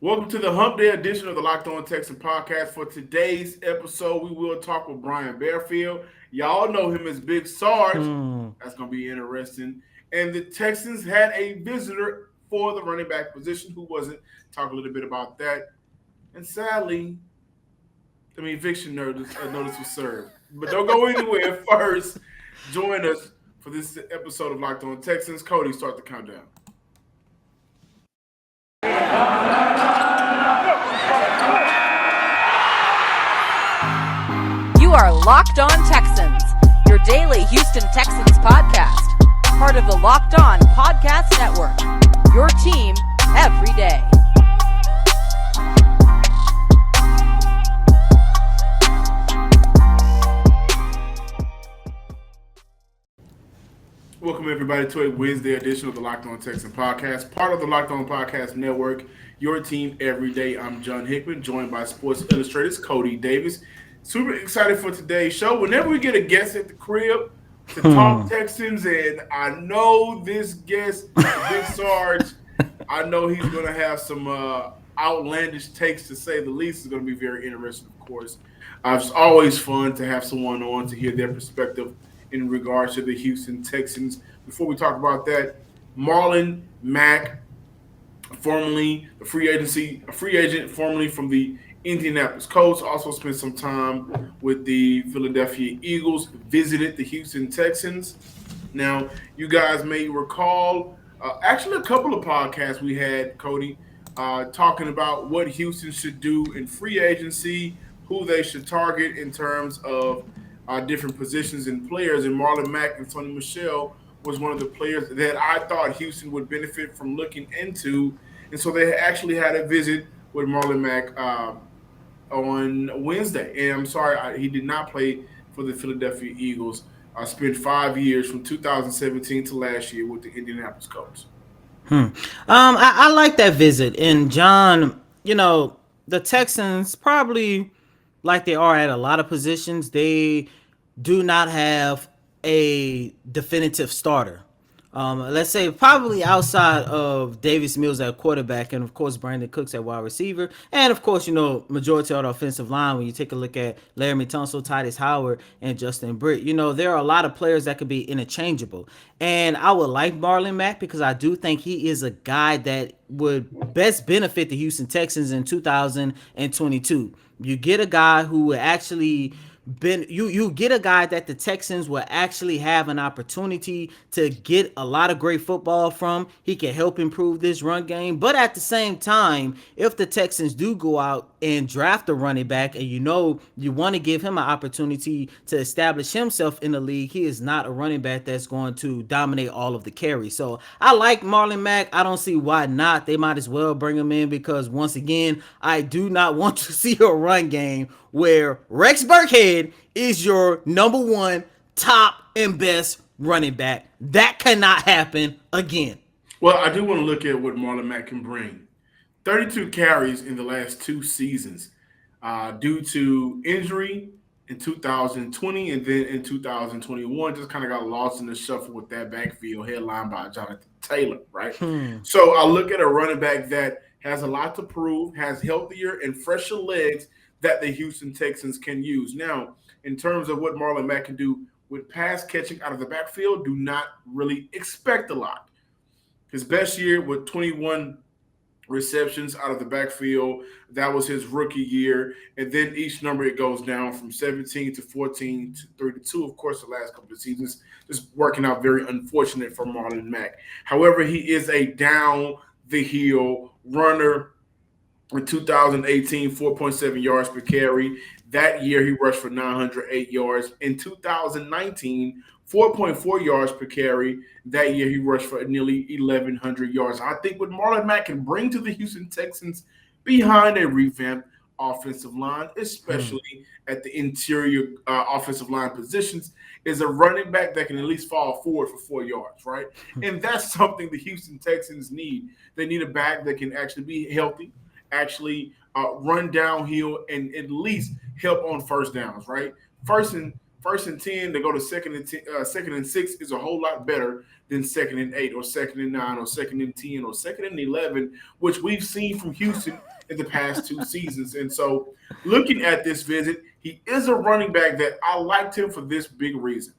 Welcome to the Hump Day edition of the Locked On Texans podcast. For today's episode, we will talk with Brian Barefield. Y'all know him as Big Sarge. That's going to be interesting. And the Texans had a visitor for the running back position. Who was it? Talk a little bit about that. And sadly, eviction notice was served. But don't go anywhere. First, join us for this episode of Locked On Texans. Cody, start the countdown. You are Locked On Texans, your daily Houston Texans podcast. Part of the Locked On Podcast Network, your team every day. Welcome, everybody, to a Wednesday edition of the Locked On Texans podcast, part of the Locked On Podcast Network, your team every day. I'm John Hickman, joined by Sports Illustrated's Cody Davis. Super excited for today's show. Whenever we get a guest at the crib to talk Texans, and I know this guest, Big Sarge, I know he's going to have some outlandish takes, to say the least. It's going to be very interesting, of course. It's always fun to have someone on to hear their perspective in regards to the Houston Texans. Before we talk about that, Marlon Mack, formerly a free agent formerly from the Indianapolis Colts, also spent some time with the Philadelphia Eagles, visited the Houston Texans. Now, you guys may recall, actually a couple of podcasts we had, Cody, talking about what Houston should do in free agency, who they should target in terms of different positions and players, and Marlon Mack and Sonny Michel was one of the players that I thought Houston would benefit from looking into. And so they actually had a visit with Marlon Mack on Wednesday. And I'm sorry, he did not play for the Philadelphia Eagles. I spent 5 years from 2017 to last year with the Indianapolis Colts. I like that visit. And John, the Texans probably, like they are at a lot of positions, they do not have a definitive starter. Let's say probably outside of Davis Mills at quarterback, and of course Brandon Cooks at wide receiver, and of course majority of the offensive line. When you take a look at Laramie Tunsil, Titus Howard, and Justin Britt, there are a lot of players that could be interchangeable. And I would like Marlon Mack because I do think he is a guy that would best benefit the Houston Texans in 2022. You get a guy who would actually you get a guy that the Texans will actually have an opportunity to get a lot of great football from. He can help improve this run game. But at the same time, if the Texans do go out and draft a running back, and you want to give him an opportunity to establish himself in the league, he is not a running back that's going to dominate all of the carries. So I like Marlon Mack. I don't see why not. They might as well bring him in because, once again, I do not want to see a run game where Rex Burkhead is your number one top and best running back. That cannot happen again. Well, I do want to look at what Marlon Mack can bring. 32 carries in the last 2 seasons due to injury in 2020, and then in 2021 just kind of got lost in the shuffle with that backfield headlined by Jonathan Taylor, right? So I look at a running back that has a lot to prove, has healthier and fresher legs that the Houston Texans can use. Now, in terms of what Marlon Mack can do with pass catching out of the backfield, do not really expect a lot. His best year with 21 receptions out of the backfield, that was his rookie year. And then each number, it goes down from 17 to 14 to 32. Of course, the last couple of seasons, just working out very unfortunate for Marlon Mack. However, he is a down-the-hill runner. In 2018, 4.7 yards per carry. That year, he rushed for 908 yards. In 2019, 4.4 yards per carry. That year, he rushed for nearly 1,100 yards. I think what Marlon Mack can bring to the Houston Texans behind a revamped offensive line, especially at the interior offensive line positions, is a running back that can at least fall forward for 4 yards, right? And that's something the Houston Texans need. They need a back that can actually be healthy, run downhill, and at least help on first downs, right? First first and 10 to go to second and 6 is a whole lot better than second and 8 or second and 9 or second and 10 or second and 11, which we've seen from Houston in the past 2 seasons. And so looking at this visit, he is a running back that I liked him for this big reason.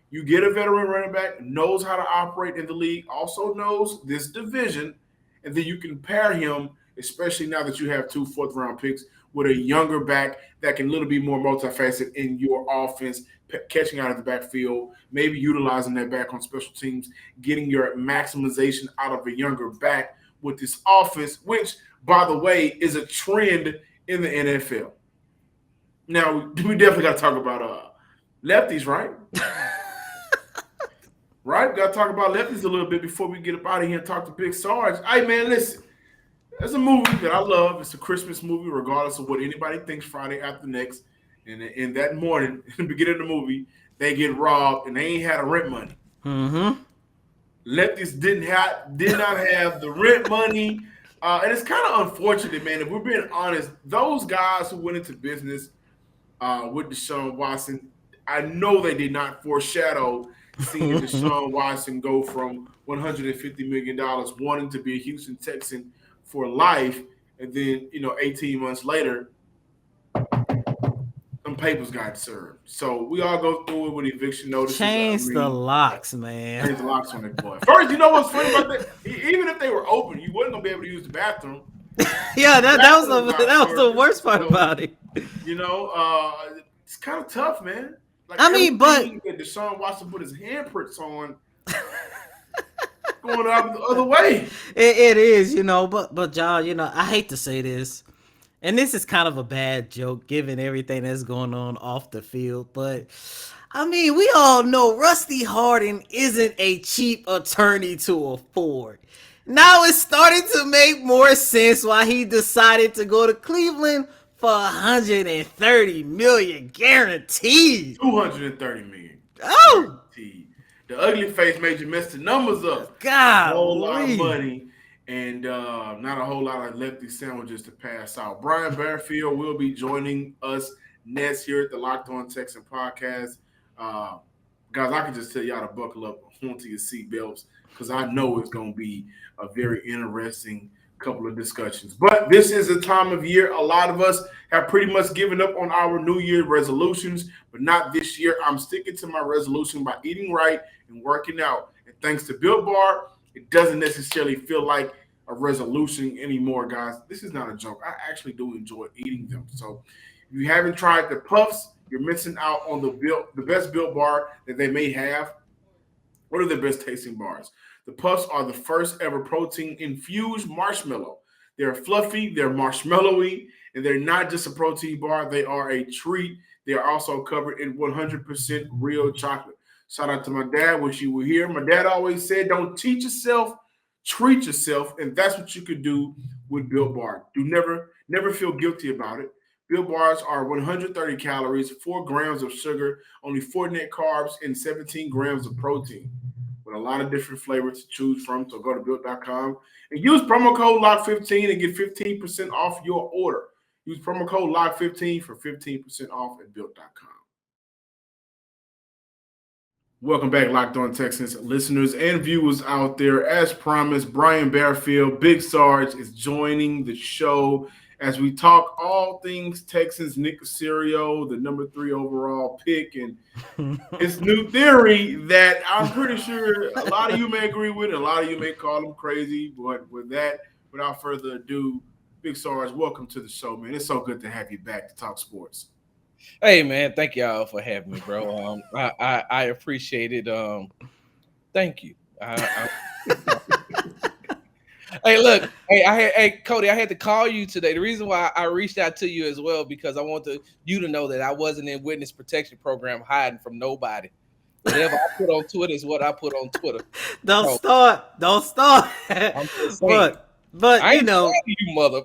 You get a veteran running back, knows how to operate in the league, also knows this division, and then you can pair him, especially now that you have 2 fourth-round picks, with a younger back that can a little bit more multifaceted in your offense, catching out of the backfield, maybe utilizing that back on special teams, getting your maximization out of a younger back with this offense, which, by the way, is a trend in the NFL. Now, we definitely got to talk about lefties, right? Right? Got to talk about lefties a little bit before we get up out of here and talk to Big Sarge. Hey, man, listen. There's a movie that I love. It's a Christmas movie, regardless of what anybody thinks Friday after next. And in that morning, in the beginning of the movie, they get robbed and they ain't had a rent money. Mm-hmm. Lefties did not have the rent money. And it's kind of unfortunate, man. If we're being honest, those guys who went into business with Deshaun Watson, I know they did not foreshadow seeing Deshaun Watson go from $150 million wanting to be a Houston Texan for life, and then 18 months later, some papers got served. So we all go through it with eviction notices. Change the locks, man. Change the locks on that boy. First, you know what's funny about that? Even if they were open, you wasn't gonna be able to use the bathroom. Yeah, that was the worst part about it. It's kind of tough, man. Like, I mean, but that Deshaun Watson put his handprints on. Going out the other way. It is, but y'all, I hate to say this, and this is kind of a bad joke given everything that's going on off the field, but I mean, we all know Rusty Hardin isn't a cheap attorney to afford. Now it's starting to make more sense why he decided to go to Cleveland for $130 million guaranteed. $230 million. Oh! Guaranteed. The ugly face made you mess the numbers up. God, a whole lot of money and not a whole lot of lefty sandwiches to pass out. Brian Barefield will be joining us next here at the Locked On Texans podcast. Guys, I can just tell y'all to buckle up onto your seatbelts because I know it's going to be a very interesting couple of discussions. But this is a time of year a lot of us have pretty much given up on our New Year resolutions, but not this year. I'm sticking to my resolution by eating right and working out. And thanks to Built Bar, it doesn't necessarily feel like a resolution anymore, guys. This is not a joke. I actually do enjoy eating them. So if you haven't tried the Puffs, you're missing out on the best Built Bar that they may have. What are the best tasting bars? The Puffs are the first ever protein-infused marshmallow. They're fluffy, they're marshmallowy, and they're not just a protein bar. They are a treat. They are also covered in 100% real chocolate. Shout out to my dad, wish you were here. My dad always said, don't teach yourself, treat yourself, and that's what you could do with Built Bar. Do never feel guilty about it. Built Bars are 130 calories, 4 grams of sugar, only 4 net carbs, and 17 grams of protein. With a lot of different flavors to choose from. So go to Built.com and use promo code LOCK15 and get 15% off your order. Use promo code LOCK15 for 15% off at Built.com. Welcome back, Locked On Texans listeners and viewers out there. As promised, Brian Barefield, Big Sarge, is joining the show as we talk all things Texans. Nick Caserio, the number 3 overall pick, and his new theory that I'm pretty sure a lot of you may agree with, and a lot of you may call him crazy. But with that, without further ado, Big Sarge, welcome to the show, man. It's so good to have you back to talk sports. Hey, man, thank y'all for having me, bro. I appreciate it. Thank you. Hey, look, Cody, I had to call you today. The reason why I reached out to you as well, because I want you to know that I wasn't in witness protection program hiding from nobody. Whatever I put on Twitter is what I put on Twitter. Don't start. I'm just saying. But I ain't you mother.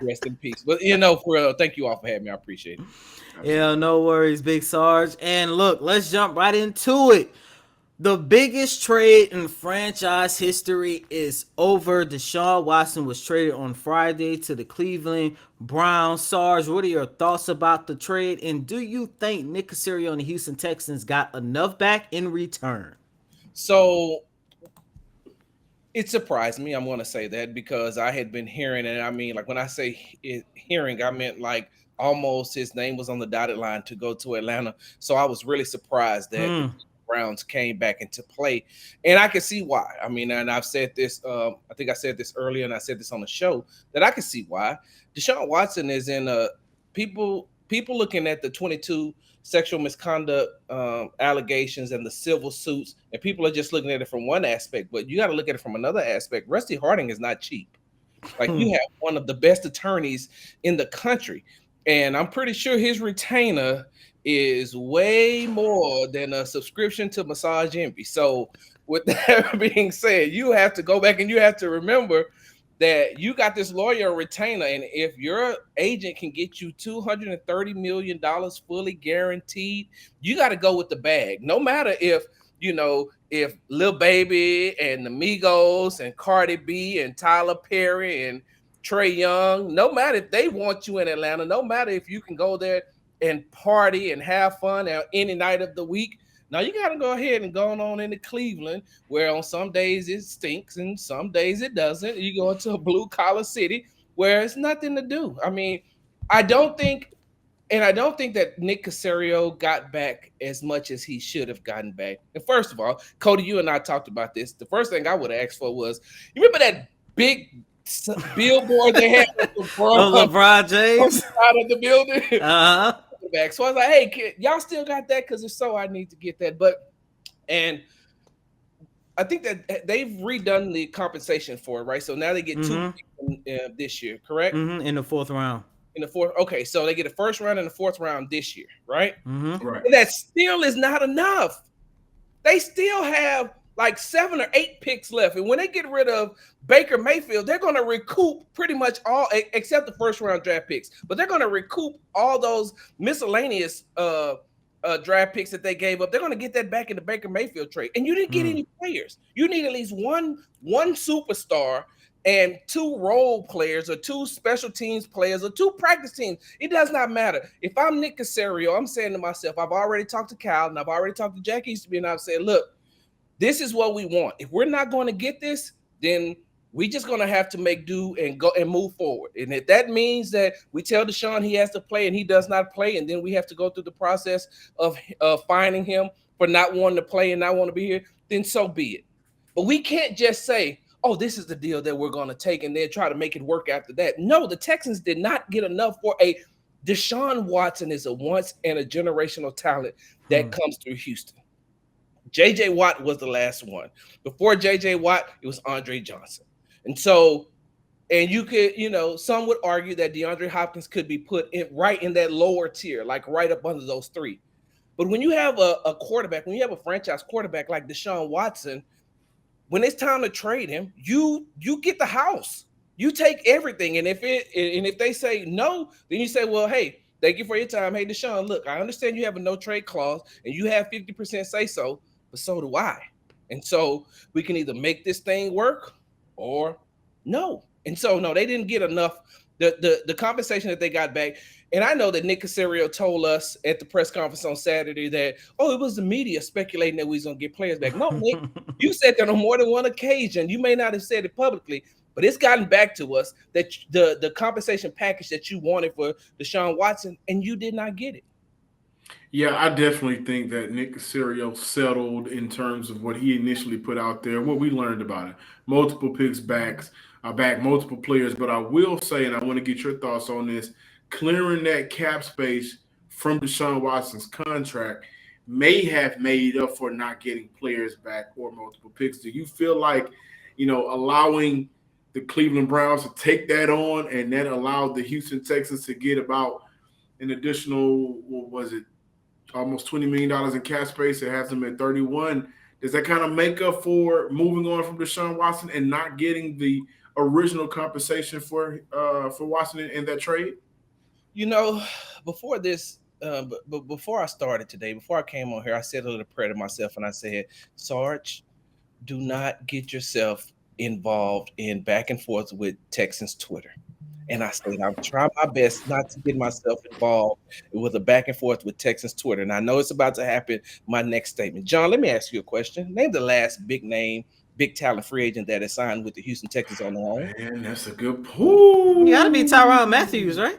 Rest in peace. But for real, thank you all for having me. I appreciate it. Yeah, no worries, Big Sarge. And look, let's jump right into it. The biggest trade in franchise history is over. Deshaun Watson was traded on Friday to the Cleveland Browns. Sarge, what are your thoughts about the trade? And do you think Nick Caserio and the Houston Texans got enough back in return? So it surprised me. I'm going to say that because I had been hearing, and I mean, like when I say hearing, I meant like almost his name was on the dotted line to go to Atlanta. So I was really surprised that the Browns came back into play, and I can see why. I mean, and I've said this, I think I said this earlier, and I said this on the show, that I can see why. Deshaun Watson is in people looking at the 22 sexual misconduct allegations and the civil suits, and people are just looking at it from one aspect, but you got to look at it from another aspect. Rusty Harding is not cheap. Like, you have one of the best attorneys in the country, and I'm pretty sure his retainer is way more than a subscription to Massage Envy. So with that being said, you have to go back and you have to remember that you got this lawyer retainer, and if your agent can get you $230 million fully guaranteed, you got to go with the bag. No matter if, if Lil Baby and the Migos and Cardi B and Tyler Perry and Trey Young, no matter if they want you in Atlanta, no matter if you can go there and party and have fun any night of the week. Now you got to go ahead and go on into Cleveland, where on some days it stinks and some days it doesn't. You go into a blue collar city where it's nothing to do. I mean, I don't think that Nick Caserio got back as much as he should have gotten back. And first of all, Cody, you and I talked about this. The first thing I would have asked for was, you remember that big billboard they had with LeBron James out of the building? Uh-huh. Back. So I was like, hey, kid, y'all still got that? Because if so, I need to get that. And I think that they've redone the compensation for it, right? So now they get two this year, correct? In the fourth round. Okay, so they get a first round and a fourth round this year, right? Right. And that still is not enough. They still have like 7 or 8 picks left. And when they get rid of Baker Mayfield, they're going to recoup pretty much all, except the first round draft picks, but they're going to recoup all those miscellaneous draft picks that they gave up. They're going to get that back in the Baker Mayfield trade. And you didn't get any players. You need at least one superstar and 2 role players or 2 special teams players or 2 practice teams. It does not matter. If I'm Nick Caserio, I'm saying to myself, I've already talked to Kyle and I've already talked to Jack Easterby, and I've said, look, this is what we want. If we're not going to get this, then we're just going to have to make do and go and move forward. And if that means that we tell Deshaun he has to play and he does not play, and then we have to go through the process of fining him for not wanting to play and not want to be here, then so be it. But we can't just say, oh, this is the deal that we're going to take and then try to make it work after that. No, the Texans did not get enough for a Deshaun Watson is a once in a generational talent that comes through Houston. J.J. Watt was the last one. Before J.J. Watt, it was Andre Johnson. And so, and you could, some would argue that DeAndre Hopkins could be put right in that lower tier, like right up under those 3. But when you have a quarterback, when you have a franchise quarterback like Deshaun Watson, when it's time to trade him, you get the house. You take everything. And if they say no, then you say, well, hey, thank you for your time. Hey, Deshaun, look, I understand you have a no trade clause and you have 50% say so. But so do I. And so we can either make this thing work or no. And so, no, they didn't get enough. The compensation that they got back. And I know that Nick Caserio told us at the press conference on Saturday that, it was the media speculating that we was going to get players back. No, Nick, you said that on more than one occasion. You may not have said it publicly, but it's gotten back to us that the compensation package that you wanted for Deshaun Watson, and you did not get it. Yeah, I definitely think that Nick Caserio settled in terms of what he initially put out there, what we learned about it. Multiple picks back, multiple players. But I will say, and I want to get your thoughts on this, clearing that cap space from Deshaun Watson's contract may have made up for not getting players back or multiple picks. Do you feel like, allowing the Cleveland Browns to take that on and that allowed the Houston Texans to get about an additional, what was it, almost $20 million in cap space? It has them at 31. Does that kind of make up for moving on from Deshaun Watson and not getting the original compensation for Watson in that trade? Before this but before I started today, before I came on here, I said a little prayer to myself, and I said, Sarge, do not get yourself involved in back and forth with Texans Twitter. And I said, I'm trying my best not to get myself involved with a back and forth with Texans Twitter. And I know it's about to happen. My next statement. John, let me ask you a question. Name the last big name, big talent free agent that is signed with the Houston Texans on their own. Man, that's a good point. You gotta be Tyrann Matthew, right?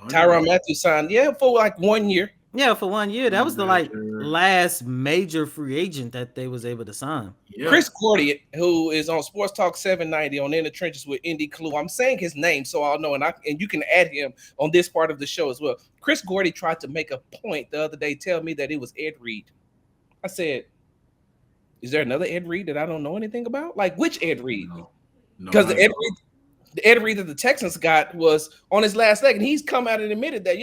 Tyrann Matthew signed, for like 1 year. Yeah, for 1 year. That was the last major free agent that they was able to sign. Yeah. Chris Gordy, who is on Sports Talk 790 on In the Trenches with Indy Clue. I'm saying his name so I'll know, and you can add him on this part of the show as well. Chris Gordy tried to make a point the other day, tell me that it was Ed Reed. I said, is there another Ed Reed that I don't know anything about? Like, which Ed Reed? Because the Ed Reed that the Texans got was on his last leg, and he's come out and admitted that,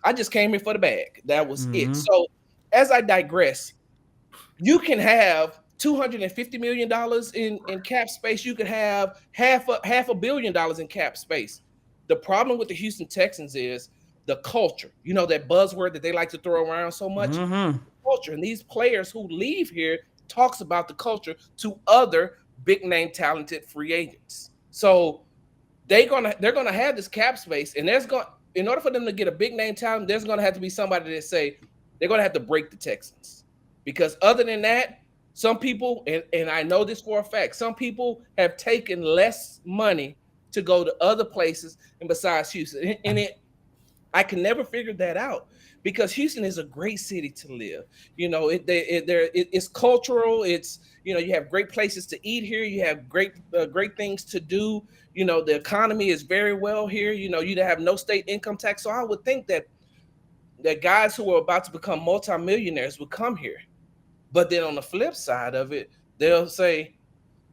I just came here for the bag. That was it. So as I digress, you can have $250 million in cap space. You could have half $500 million in cap space. The problem with the Houston Texans is the culture. You know, that buzzword that they like to throw around so much? Culture. And these players who leave here talks about the culture to other big-name talented free agents. So they're gonna have this cap space, and in order for them to get a big name talent, there's gonna have to be somebody that say they're gonna have to break the Texans. Because other than that, some people, and I know this for a fact, some people have taken less money to go to other places and besides Houston. And I can never figure that out because Houston is a great city to live. You know, it's cultural. It's, you have great places to eat here. You have great things to do. You know, the economy is very well here. You know, you have no state income tax. So I would think that guys who are about to become multimillionaires would come here. But then on the flip side of it, they'll say,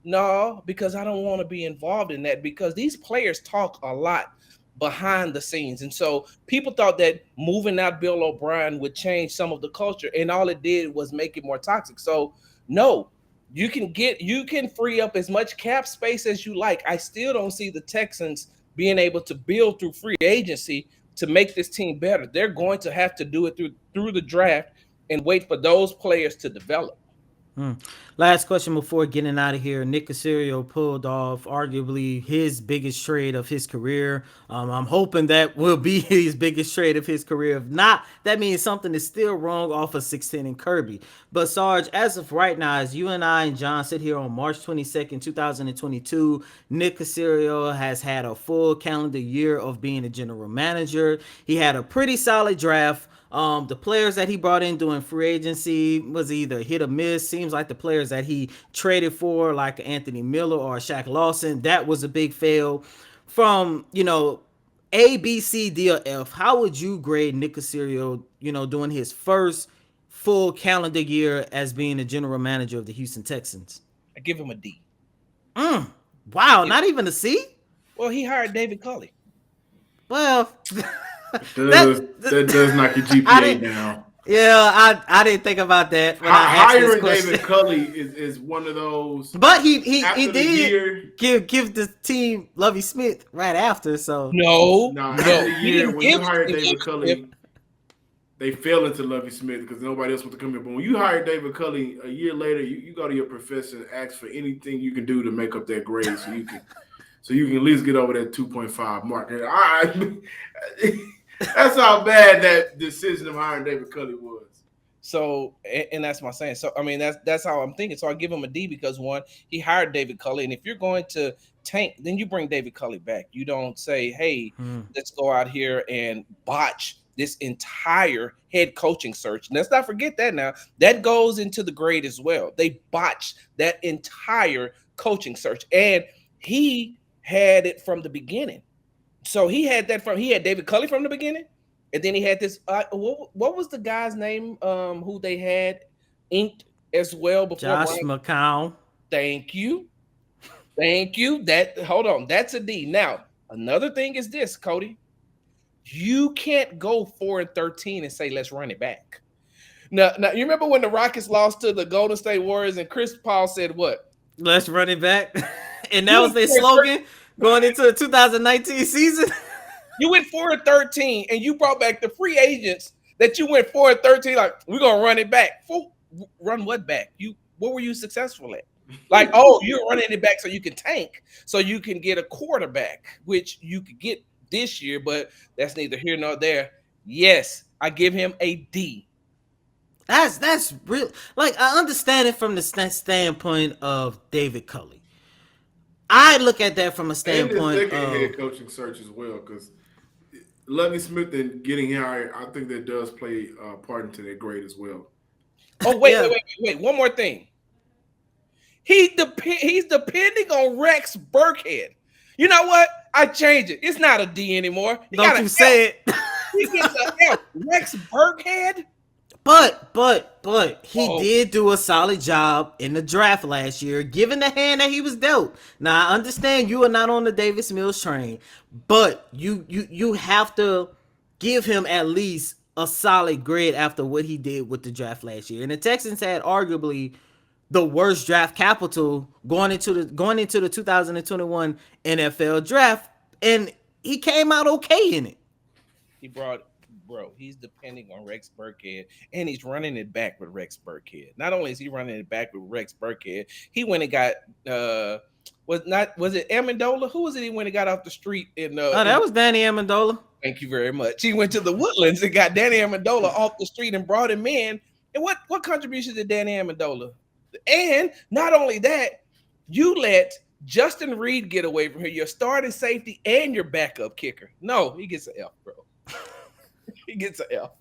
no, because I don't want to be involved in that, because these players talk a lot behind the scenes. And so people thought that moving out Bill O'Brien would change some of the culture, and all it did was make it more toxic. So no, you can free up as much cap space as you like. I still don't see the Texans being able to build through free agency to make this team better. They're going to have to do it through the draft and wait for those players to develop. Last question before getting out of here. Nick Caserio pulled off arguably his biggest trade of his career. I'm hoping that will be his biggest trade of his career. If not, that means something is still wrong off of 610 and Kirby. But Sarge, as of right now, as you and I and John sit here on March 22nd, 2022, Nick Caserio has had a full calendar year of being a general manager. He had a pretty solid draft. The players that he brought in doing free agency was either hit or miss. Seems like the players that he traded for, like Anthony Miller or Shaq Lawson, that was a big fail. From, A, B, C, D, or F, how would you grade Nick Caserio, doing his first full calendar year as being the general manager of the Houston Texans? I give him a D. Wow, Yeah. Not even a C? Well, he hired David Culley. Well... That does knock your GPA down. Yeah, I didn't think about that when I asked this Hiring question. David Culley is one of those. But he did give the team Lovie Smith right after. So no. After the year when you hired David David Culley, they fell into Lovie Smith because nobody else wanted to come here. But when you hire David Culley a year later, you go to your professor and ask for anything you can do to make up that grade, so you can at least get over that 2.5 mark. That's how bad that decision of hiring David Culley was. So, and that's my saying. So, I mean, that's how I'm thinking. So I give him a D because, one, he hired David Culley. And if you're going to tank, then you bring David Culley back. You don't say, hey, let's go out here and botch this entire head coaching search. And let's not forget that now. That goes into the grade as well. They botched that entire coaching search. And he had it from the beginning. So he had David Culley from the beginning, and then he had this. What was the guy's name? Who they had inked as well before? Josh McCown. Thank you. Hold on, that's a D. Now another thing is this, Cody. You can't go 4-13 and say let's run it back. Now you remember when the Rockets lost to the Golden State Warriors and Chris Paul said what? Let's run it back, and that was their slogan. Going into the 2019 season, you went 4-13, and you brought back the free agents that you went 4-13. Like, we're gonna run it back. Run what back? What were you successful at? Like, oh, you're running it back so you can tank, so you can get a quarterback, which you could get this year, but that's neither here nor there. Yes, I give him a D. That's real. Like, I understand it from the standpoint of David Culley. I look at that from a standpoint and the second head coaching search as well, because Lovie Smith and getting hired, I think that does play a part into that grade as well. Oh, wait. One more thing. He's depending on Rex Burkhead. You know what? I changed it. It's not a D anymore. Don't you say it. He gets a F. Rex Burkhead? But he did do a solid job in the draft last year, given the hand that he was dealt. Now, I understand you are not on the Davis Mills train, but you have to give him at least a solid grade after what he did with the draft last year. And the Texans had arguably the worst draft capital going into the 2021 NFL draft, and he came out okay in it. He's depending on Rex Burkhead, and he's running it back with Rex Burkhead. Not only is he running it back with Rex Burkhead, he went and got was it Amendola? Who was it he went and got off the street that was Danny Amendola. Thank you very much. He went to the Woodlands and got Danny Amendola off the street and brought him in. And what contribution did Danny Amendola? And not only that, you let Justin Reed get away from here, your starting safety and your backup kicker. No, he gets an F, bro. He gets an F.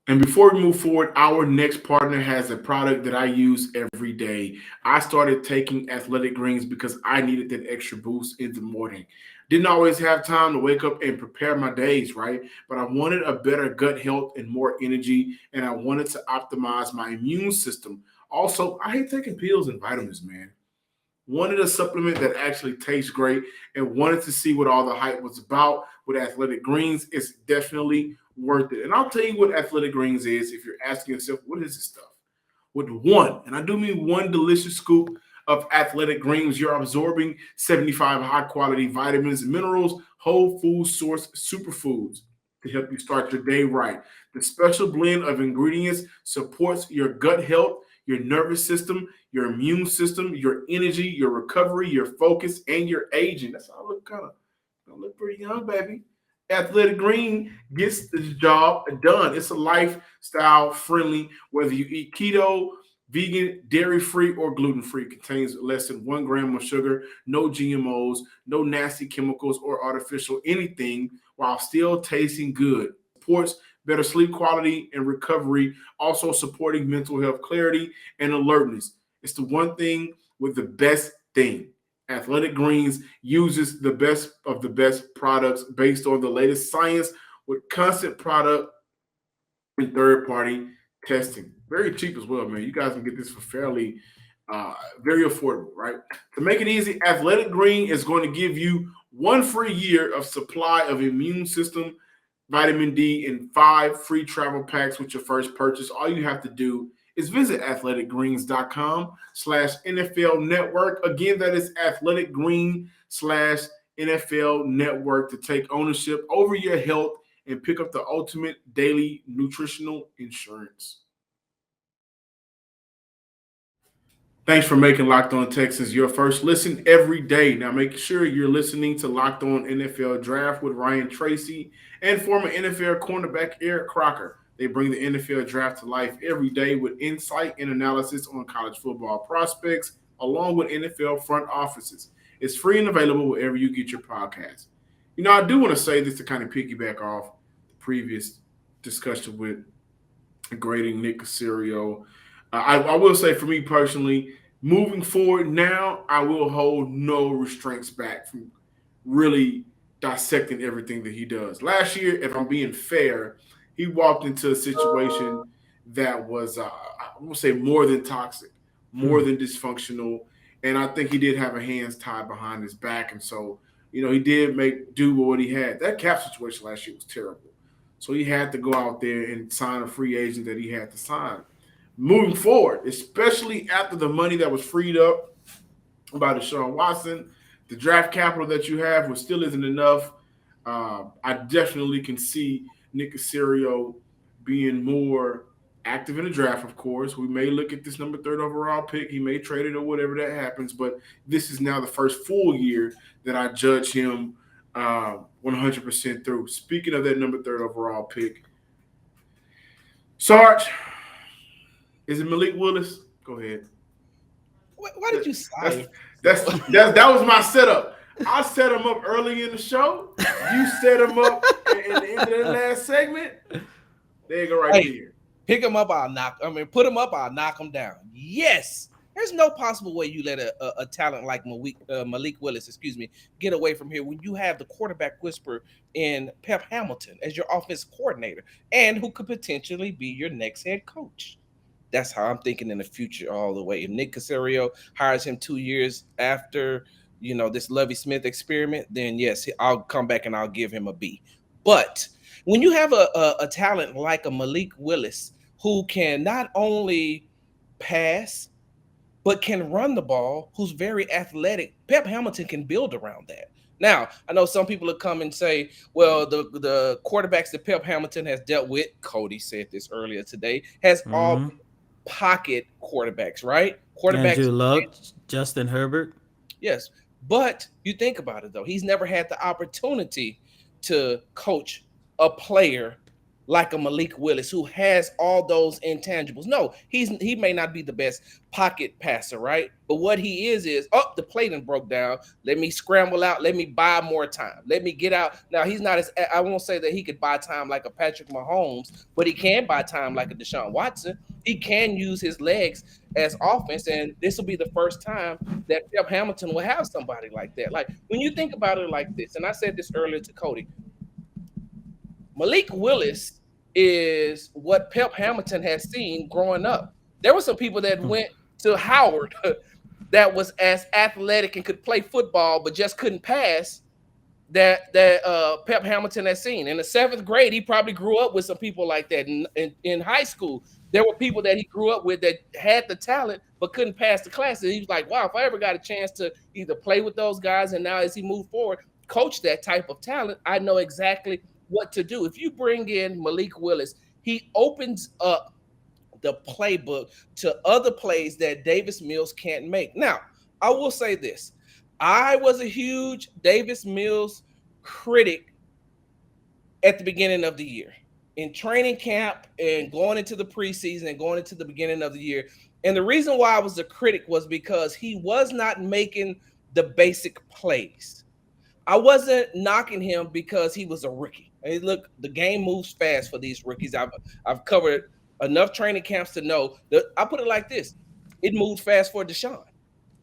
And before we move forward, our next partner has a product that I use every day. I started taking Athletic Greens because I needed that extra boost in the morning. Didn't always have time to wake up and prepare my days, right? But I wanted a better gut health and more energy, and I wanted to optimize my immune system. Also, I hate taking pills and vitamins, man. Wanted a supplement that actually tastes great and wanted to see what all the hype was about with Athletic Greens. It's definitely worth it. And I'll tell you what Athletic Greens is if you're asking yourself, what is this stuff? With one, and I do mean one delicious scoop of Athletic Greens, you're absorbing 75 high-quality vitamins, minerals, whole food source superfoods to help you start your day right. The special blend of ingredients supports your gut health, your nervous system, your immune system, your energy, your recovery, your focus, and your aging. That's how I look pretty young, baby. Athletic Green gets the job done. It's a lifestyle friendly, whether you eat keto, vegan, dairy-free, or gluten-free. Contains less than 1 gram of sugar, no GMOs, no nasty chemicals or artificial anything, while still tasting good. Supports better sleep quality and recovery, also supporting mental health clarity and alertness. It's the one thing with the best thing. Athletic Greens uses the best of the best products based on the latest science with constant product and third-party testing. Very cheap as well, man. You guys can get this for fairly, very affordable, right? To make it easy, Athletic Green is going to give you 1 free year of supply of immune system vitamin D and 5 free travel packs with your first purchase. All you have to do is visit athleticgreens.com/NFL network. Again, that is athleticgreen/NFL network to take ownership over your health and pick up the ultimate daily nutritional insurance. Thanks for making Locked On Texans your first listen every day. Now, make sure you're listening to Locked On NFL Draft with Ryan Tracy and former NFL cornerback Eric Crocker. They bring the NFL Draft to life every day with insight and analysis on college football prospects, along with NFL front offices. It's free and available wherever you get your podcasts. You know, I do want to say this to kind of piggyback off the previous discussion with grading Nick Caserio. I will say for me personally, moving forward now, I will hold no restraints back from really dissecting everything that he does. Last year, if I'm being fair, he walked into a situation that was, I will say, more than toxic, more than dysfunctional, and I think he did have a hands tied behind his back, and so, you know, he did do what he had. That cap situation last year was terrible, so he had to go out there and sign a free agent that he had to sign. Moving forward, especially after the money that was freed up by Deshaun Watson, the draft capital that you have still isn't enough. I definitely can see Nick Caserio being more active in the draft, of course. We may look at this number 3rd overall pick. He may trade it or whatever that happens, but this is now the first full year that I judge him 100% through. Speaking of that number 3rd overall pick, Sarge, is it Malik Willis? Go ahead. Why did you sigh? That was my setup. I set him up early in the show. You set him up at the end of the last segment. There you go, right here. Pick him up, put him up, I'll knock him down. Yes. There's no possible way you let a talent like Malik Willis, get away from here when you have the quarterback whisperer in Pep Hamilton as your offensive coordinator and who could potentially be your next head coach. That's how I'm thinking in the future all the way. If Nick Caserio hires him 2 years after, this Lovie Smith experiment, then yes, I'll come back and I'll give him a B. But when you have a talent like a Malik Willis who can not only pass, but can run the ball, who's very athletic, Pep Hamilton can build around that. Now, I know some people will come and say, well, the quarterbacks that Pep Hamilton has dealt with, Cody said this earlier today, has all pocket quarterbacks, right? Quarterbacks. Andrew Luck, Justin Herbert. Yes, but you think about it, though. He's never had the opportunity to coach a player like a Malik Willis who has all those intangibles. No, he may not be the best pocket passer, right? But what he is the play done broke down. Let me scramble out. Let me buy more time. Let me get out. Now, he's not I won't say that he could buy time like a Patrick Mahomes, but he can buy time like a Deshaun Watson. He can use his legs as offense, and this will be the first time that Pep Hamilton will have somebody like that. Like, when you think about it like this, and I said this earlier to Cody, Malik Willis is what Pep Hamilton has seen growing up. There were some people that went to Howard that was as athletic and could play football, but just couldn't pass that Pep Hamilton has seen. In the 7th grade, he probably grew up with some people like that. In high school, there were people that he grew up with that had the talent but couldn't pass the class. And he was like, wow, if I ever got a chance to either play with those guys and now as he moved forward, coach that type of talent, I know exactly what to do. If you bring in Malik Willis, he opens up the playbook to other plays that Davis Mills can't make. Now, I will say this. I was a huge Davis Mills critic at the beginning of the year. In training camp and going into the preseason and going into the beginning of the year. And the reason why I was a critic was because he was not making the basic plays. I wasn't knocking him because he was a rookie. Hey, look, the game moves fast for these rookies. I've covered enough training camps to know that I put it like this. It moved fast for Deshaun.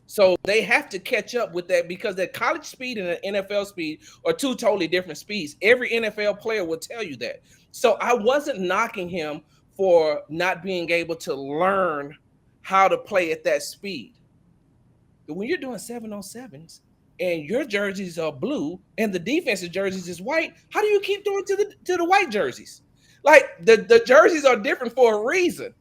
So they have to catch up with that because that college speed and the NFL speed are two totally different speeds. Every NFL player will tell you that. So I wasn't knocking him for not being able to learn how to play at that speed. But when you're doing 7-on-7s and your jerseys are blue and the defensive jerseys is white, how do you keep throwing to the white jerseys? Like the jerseys are different for a reason.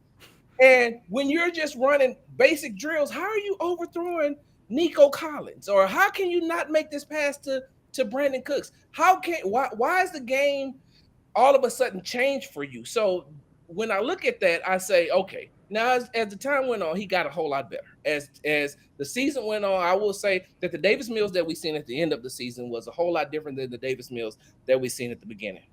And when you're just running basic drills, how are you overthrowing Nico Collins? Or how can you not make this pass to Brandon Cooks? Why is the game all of a sudden change for you? So when I look at that, I say, okay, now as the time went on, he got a whole lot better. As the season went on, I will say that the Davis Mills that we seen at the end of the season was a whole lot different than the Davis Mills that we seen at the beginning.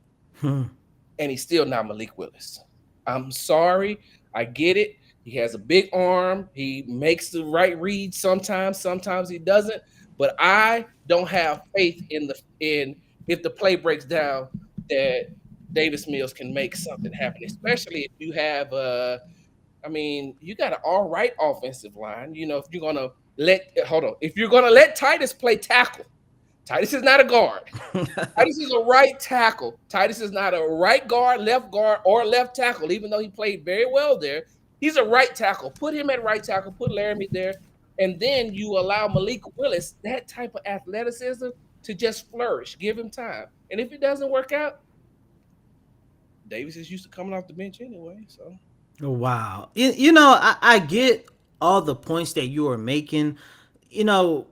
And he's still not Malik Willis. I'm sorry. I get it. He has a big arm. He makes the right read sometimes he doesn't. But I don't have faith in if the play breaks down that Davis Mills can make something happen, especially if you have you got an all right offensive line. You know, if you're gonna let Titus play tackle. Titus is not a guard. Titus is a right tackle. Titus is not a right guard, or left tackle, even though he played very well there. He's a right tackle. Put him at right tackle. Put Laramie there. And then you allow Malik Willis, that type of athleticism, to just flourish. Give him time. And if it doesn't work out, Davis is used to coming off the bench anyway. So, wow. You know, I get all the points that you are making. You know,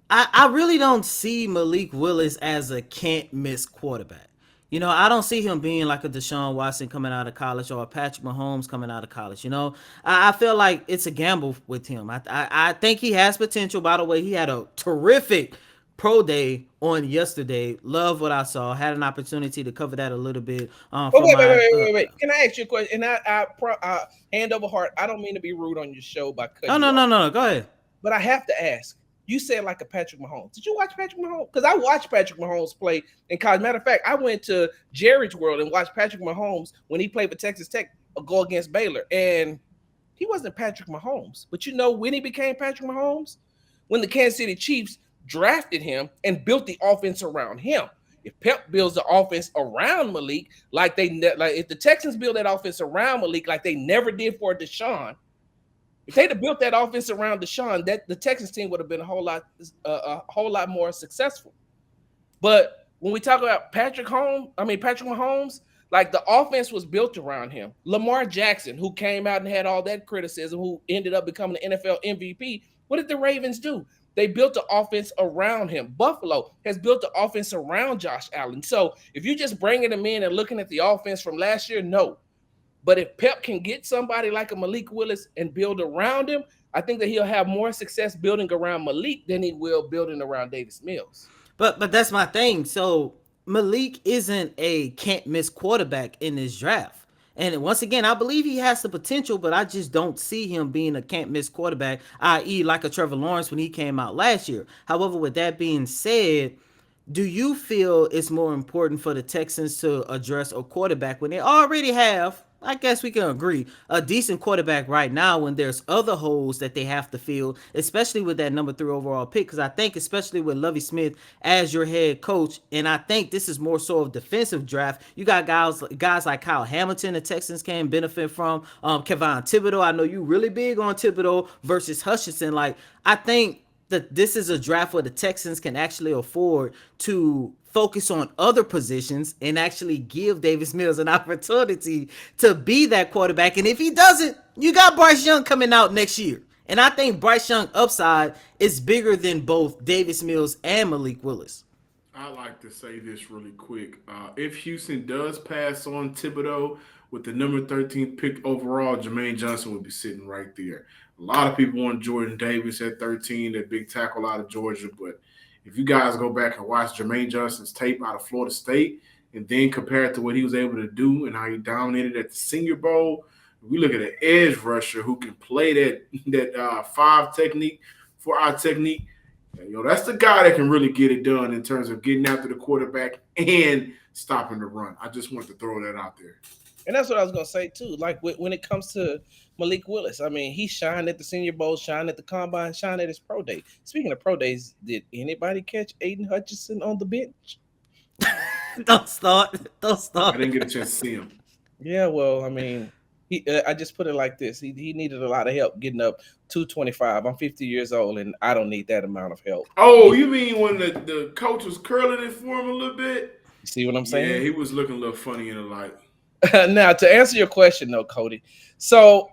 I really don't see Malik Willis as a can't miss quarterback. You know, I don't see him being like a Deshaun Watson coming out of college or a Patrick Mahomes coming out of college. You know, I feel like it's a gamble with him. I think he has potential. By the way, he had a terrific pro day on yesterday. Love what I saw. Had an opportunity to cover that a little bit. Wait. Can I ask you a question? And I hand over heart. I don't mean to be rude on your show by cutting. Oh, no. Go ahead. But I have to ask. You said like a Patrick Mahomes. Did you watch Patrick Mahomes? Because I watched Patrick Mahomes play in college. Matter of fact, I went to Jerry's World and watched Patrick Mahomes when he played for Texas Tech go against Baylor. And he wasn't Patrick Mahomes. But you know when he became Patrick Mahomes? When the Kansas City Chiefs drafted him and built the offense around him. If Pep builds the offense around Malik, like if the Texans build that offense around Malik like they never did for Deshaun, if they'd have built that offense around Deshaun, that the Texans team would have been a whole lot more successful. But when we talk about Patrick Mahomes, like the offense was built around him. Lamar Jackson, who came out and had all that criticism, who ended up becoming the NFL MVP, what did the Ravens do? They built the offense around him. Buffalo has built the offense around Josh Allen. So if you're just bringing him in and looking at the offense from last year, no. But if Pep can get somebody like a Malik Willis and build around him, I think that he'll have more success building around Malik than he will building around Davis Mills. But that's my thing. So Malik isn't a can't miss quarterback in this draft. And once again, I believe he has the potential, but I just don't see him being a can't miss quarterback, i.e. like a Trevor Lawrence when he came out last year. However, with that being said, do you feel it's more important for the Texans to address a quarterback when they already have, I guess we can agree, a decent quarterback right now when there's other holes that they have to fill, especially with that number 3 overall pick? Because I think especially with Lovie Smith as your head coach, and I think this is more so of defensive draft, you got guys like Kyle Hamilton the Texans can benefit from, Kevon Thibodeau. I know you really big on Thibodeau versus Hutchinson. Like, I think that this is a draft where the Texans can actually afford to focus on other positions and actually give Davis Mills an opportunity to be that quarterback. And if he doesn't, you got Bryce Young coming out next year. And I think Bryce Young upside is bigger than both Davis Mills and Malik Willis. I like to say this really quick. If Houston does pass on Thibodeau with the number 13th pick overall, Jermaine Johnson would be sitting right there. A lot of people want Jordan Davis at 13, that big tackle out of Georgia. But if you guys go back and watch Jermaine Johnson's tape out of Florida State and then compare it to what he was able to do and how he dominated at the Senior Bowl, we look at an edge rusher who can play that 5 technique, 4-out technique. That's the guy that can really get it done in terms of getting after the quarterback and stopping the run. I just want to throw that out there. And that's what I was going to say, too. Like, when it comes to Malik Willis, I mean, he shined at the Senior Bowl, shined at the Combine, shined at his pro day. Speaking of pro days, did anybody catch Aiden Hutchinson on the bench? Don't start. I didn't get a chance to see him. Yeah, well, I mean, I just put it like this. He needed a lot of help getting up 225. I'm 50 years old, and I don't need that amount of help. Oh, you mean when the coach was curling it for him a little bit? You see what I'm saying? Yeah, he was looking a little funny in the light. Now, to answer your question, though, Cody, so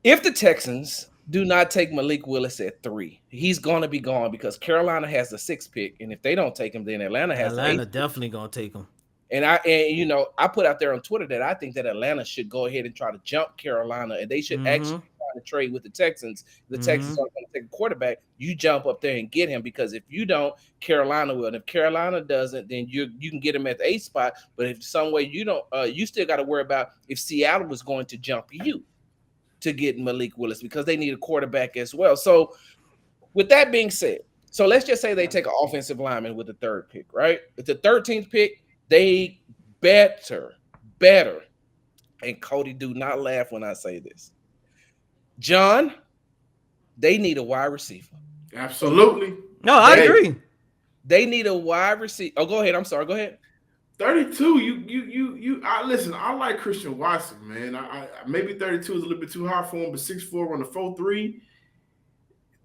if the Texans do not take Malik Willis at 3, he's going to be gone because Carolina has the 6th pick, and if they don't take him, then Atlanta has the 8th. Definitely going to take him. And I put out there on Twitter that I think that Atlanta should go ahead and try to jump Carolina, and they should actually try to trade with the Texans. The Texans are going to take a quarterback. You jump up there and get him, because if you don't, Carolina will. And if Carolina doesn't, then you can get him at the 8th spot. But if some way you don't, you still got to worry about if Seattle was going to jump you to get Malik Willis, because they need a quarterback as well. So with that being said, so let's just say they take an offensive lineman with the 3rd pick, right? With the 13th pick, they better, and Cody, do not laugh when I say this, John, they need a wide receiver. Absolutely. No, I agree. They need a wide receiver. Oh, go ahead. I'm sorry. Go ahead. 32. Listen, I like Christian Watson, man. I maybe 32 is a little bit too high for him, but 6'4" on the 4.3.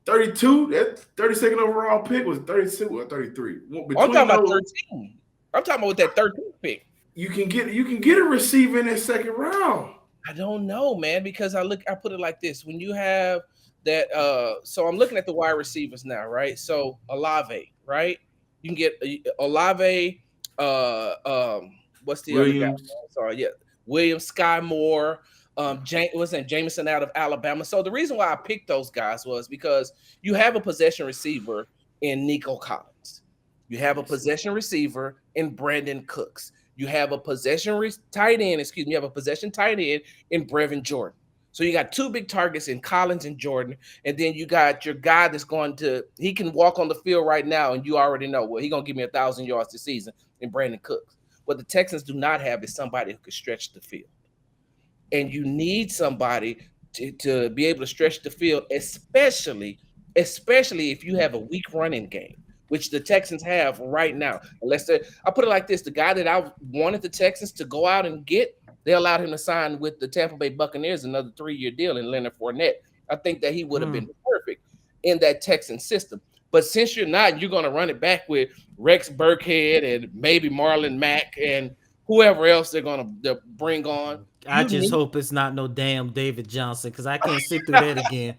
32, that 32nd overall pick was 32 or 33. I'm talking about 13. I'm talking about with that 13th pick. You can get a receiver in that 2nd round. I don't know, man, because I put it like this. When you have that, so I'm looking at the wide receivers now, right? So Olave, right? You can get Olave. What's the Williams. other guy? Sorry, yeah, Williams, Sky Moore. Jameson out of Alabama. So the reason why I picked those guys was because you have a possession receiver in Nico Collins. You have a possession receiver in Brandon Cooks. You have a possession tight end in Brevin Jordan. So you got two big targets in Collins and Jordan, and then you got your guy that's he can walk on the field right now, and you already know, well, he's going to give me 1,000 yards this season in Brandon Cooks. What the Texans do not have is somebody who can stretch the field. And you need somebody to be able to stretch the field, especially if you have a weak running game, which the Texans have right now. I put it like this: the guy that I wanted the Texans to go out and get, they allowed him to sign with the Tampa Bay Buccaneers another 3-year deal in Leonard Fournette. I think that he would have been perfect in that Texan system. But since you're not, you're going to run it back with Rex Burkhead and maybe Marlon Mack and whoever else they're going to bring on. I just hope it's not no damn David Johnson, because I can't sit through that again.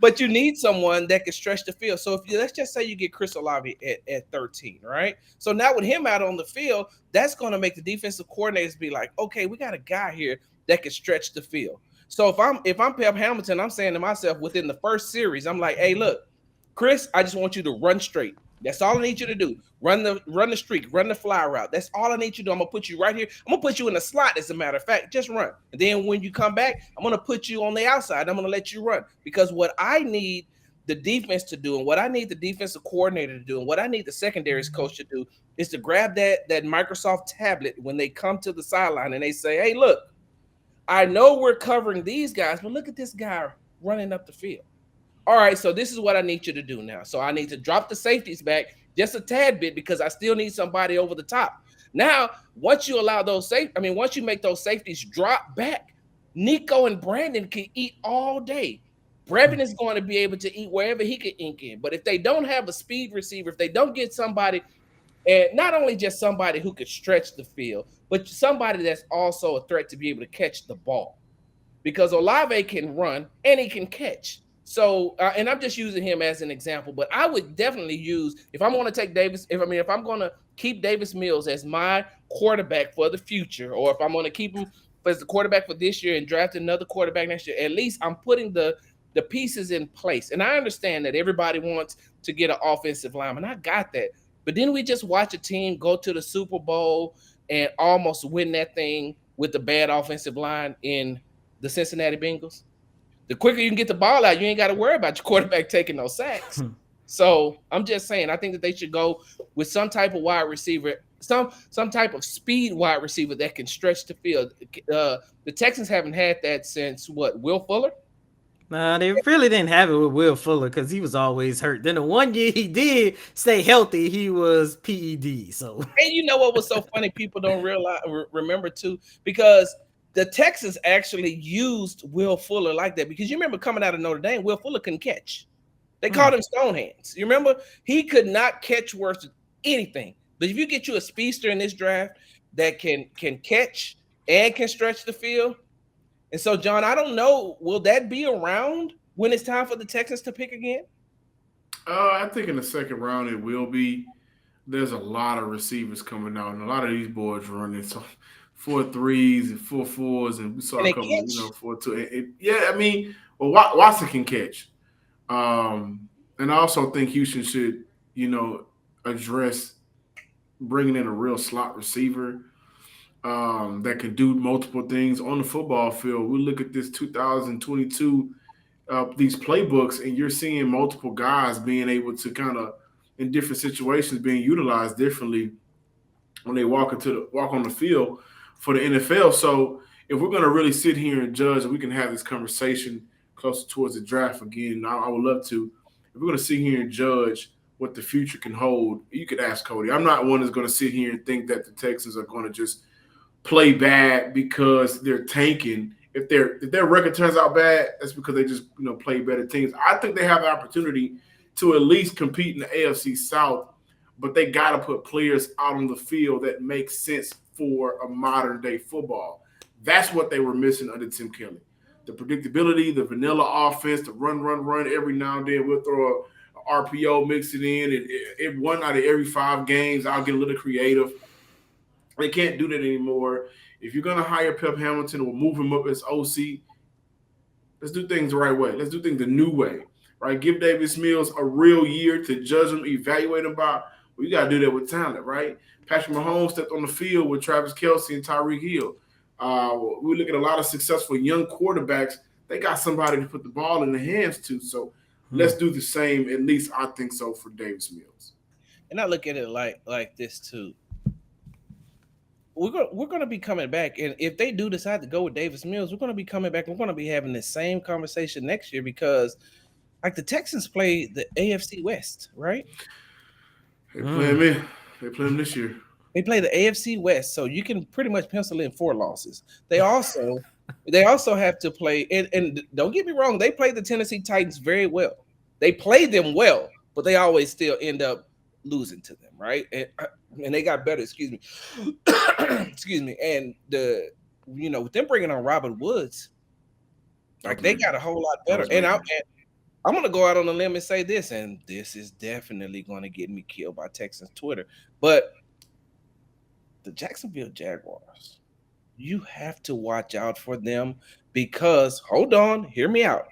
But you need someone that can stretch the field. So let's just say you get Chris Olave at 13, right? So now with him out on the field, that's going to make the defensive coordinators be like, okay, we got a guy here that can stretch the field. So if I'm Pep Hamilton, I'm saying to myself within the first series, I'm like, hey, look, Chris, I just want you to run straight. That's all I need you to do. Run the streak, run the fly route. That's all I need you to do. I'm going to put you right here. I'm going to put you in the slot, as a matter of fact. Just run. And then when you come back, I'm going to put you on the outside. I'm going to let you run. Because what I need the defense to do, and what I need the defensive coordinator to do, and what I need the secondaries coach to do is to grab that Microsoft tablet when they come to the sideline and they say, hey, look, I know we're covering these guys, but look at this guy running up the field. All right, so this is what I need you to do now. So I need to drop the safeties back just a tad bit because I still need somebody over the top. Now, once you once you make those safeties drop back, Nico and Brandon can eat all day. Brevin is going to be able to eat wherever he can ink in. But if they don't have a speed receiver, if they don't get somebody, and not only just somebody who could stretch the field, but somebody that's also a threat to be able to catch the ball. Because Olave can run and he can catch. So, and I'm just using him as an example, but I would definitely use, if I'm going to take Davis, if I'm going to keep Davis Mills as my quarterback for the future, or if I'm going to keep him as the quarterback for this year and draft another quarterback next year, at least I'm putting the pieces in place. And I understand that everybody wants to get an offensive lineman. I got that. But didn't we just watch a team go to the Super Bowl and almost win that thing with the bad offensive line in the Cincinnati Bengals? The quicker you can get the ball out, you ain't got to worry about your quarterback taking no sacks. So I'm just saying, I think that they should go with some type of wide receiver, some type of speed wide receiver that can stretch the field. The Texans haven't had that since Will Fuller? Nah, they really didn't have it with Will Fuller because he was always hurt. Then the one year he did stay healthy, he was PED. So, and you know what was so funny? People don't remember too, because the Texans actually used Will Fuller like that, because you remember coming out of Notre Dame, Will Fuller couldn't catch. They called him Stone Hands. You remember? He could not catch worth of anything. But if you get you a speedster in this draft that can catch and can stretch the field, and so, John, I don't know, will that be around when it's time for the Texans to pick again? I think in the second round it will be. There's a lot of receivers coming out, and a lot of these boys running. So 4.3s and 4.4s, and we saw a couple, 4.2. Watson can catch. And I also think Houston should, address bringing in a real slot receiver that can do multiple things on the football field. We look at this 2022, these playbooks, and you're seeing multiple guys being able to kind of, in different situations, being utilized differently when they walk on the field for the NFL. So if we're going to really sit here and judge, and we can have this conversation closer towards the draft again, I would love to. If we're going to sit here and judge what the future can hold, you could ask Cody. I'm not one that's going to sit here and think that the Texans are going to just play bad because they're tanking. If their record turns out bad, that's because they just play better teams. I think they have the opportunity to at least compete in the AFC South, but they got to put players out on the field that make sense for a modern day football. That's what they were missing under Tim Kelly. The predictability, the vanilla offense, the run every now and then. We'll throw an RPO, mix it in. It 1 out of every 5 games. I'll get a little creative. They can't do that anymore. If you're going to hire Pep Hamilton or move him up as OC, let's do things the right way. Let's do things the new way, right? Give Davis Mills a real year to judge him, evaluate him by. Well, you got to do that with talent, right? Patrick Mahomes stepped on the field with Travis Kelce and Tyreek Hill. We look at a lot of successful young quarterbacks. They got somebody to put the ball in the hands to. So let's do the same. At least I think so for Davis Mills. And I look at it like this too. We're going to be coming back, and if they do decide to go with Davis Mills, we're going to be coming back. We're going to be having the same conversation next year because, like, the Texans play the AFC West, right? They play them in. They play them this year. They play the AFC West, so you can pretty much pencil in 4 losses. They also have to play, and don't get me wrong, they play the Tennessee Titans very well. They play them well, but they always still end up losing to them, right? And they got better, excuse me. And with them bringing on Robert Woods, like they got a whole lot better. And I'm going to go out on a limb and say this, and this is definitely going to get me killed by Texans Twitter, but the Jacksonville Jaguars, you have to watch out for them because, hold on, hear me out.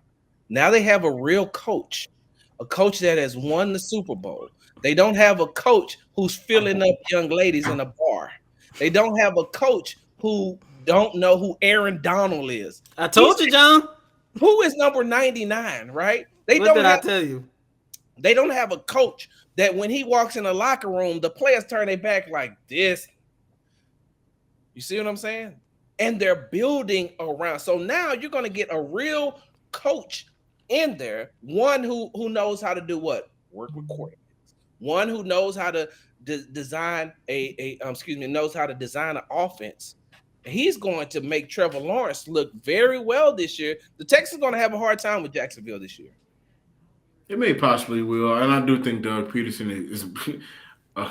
Now they have a real coach, a coach that has won the Super Bowl. They don't have a coach who's filling up young ladies in a bar. They don't have a coach who don't know who Aaron Donald is. I told you, John. Who is number 99, right? What did I tell you? They don't have a coach that when he walks in the locker room, the players turn their back like this. You see what I'm saying? And they're building around. So now you're going to get a real coach in there, one who knows how to do what? Work with quarterbacks. One who knows how to design knows how to design an offense. He's going to make Trevor Lawrence look very well this year. The Texans are going to have a hard time with Jacksonville this year. It may possibly will, and I do think Doug Peterson is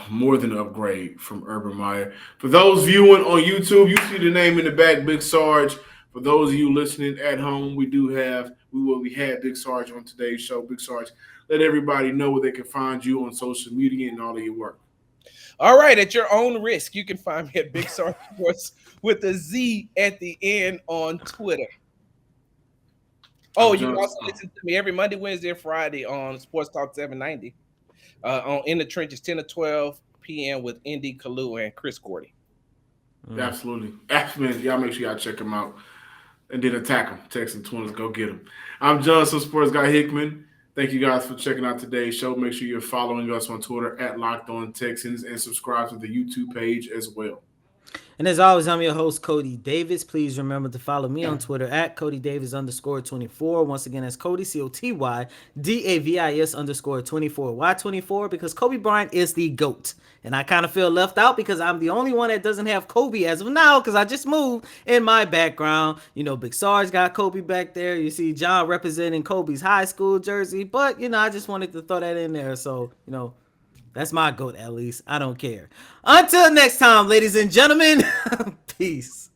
more than an upgrade from Urban Meyer. For those viewing on YouTube, you see the name in the back, Big Sarge. For those of you listening at home, we had Big Sarge on today's show. Big Sarge, let everybody know where they can find you on social media and all of your work. All right, at your own risk, you can find me at Big Sarge Sports with a Z at the end on Twitter. Oh, you can also listen to me every Monday, Wednesday, and Friday on Sports Talk 790 on In the Trenches, 10 to 12 p.m. with Indy Kalu and Chris Gordy. Absolutely. Y'all make sure y'all check them out and then attack them. Texan Twins, go get them. I'm Johnson Sports Guy Hickman. Thank you guys for checking out today's show. Make sure you're following us on Twitter at Locked On Texans and subscribe to the YouTube page as well. And as always, I'm your host, Cody Davis. Please remember to follow me on Twitter at CodyDavis_24. Once again, that's Cody, CotyDavis _24. Why 24? Because Kobe Bryant is the GOAT. And I kind of feel left out because I'm the only one that doesn't have Kobe as of now because I just moved in my background. You know, Big Sarge got Kobe back there. You see John representing Kobe's high school jersey. But, I just wanted to throw that in there. So, that's my GOAT at least. I don't care. Until next time, ladies and gentlemen, peace.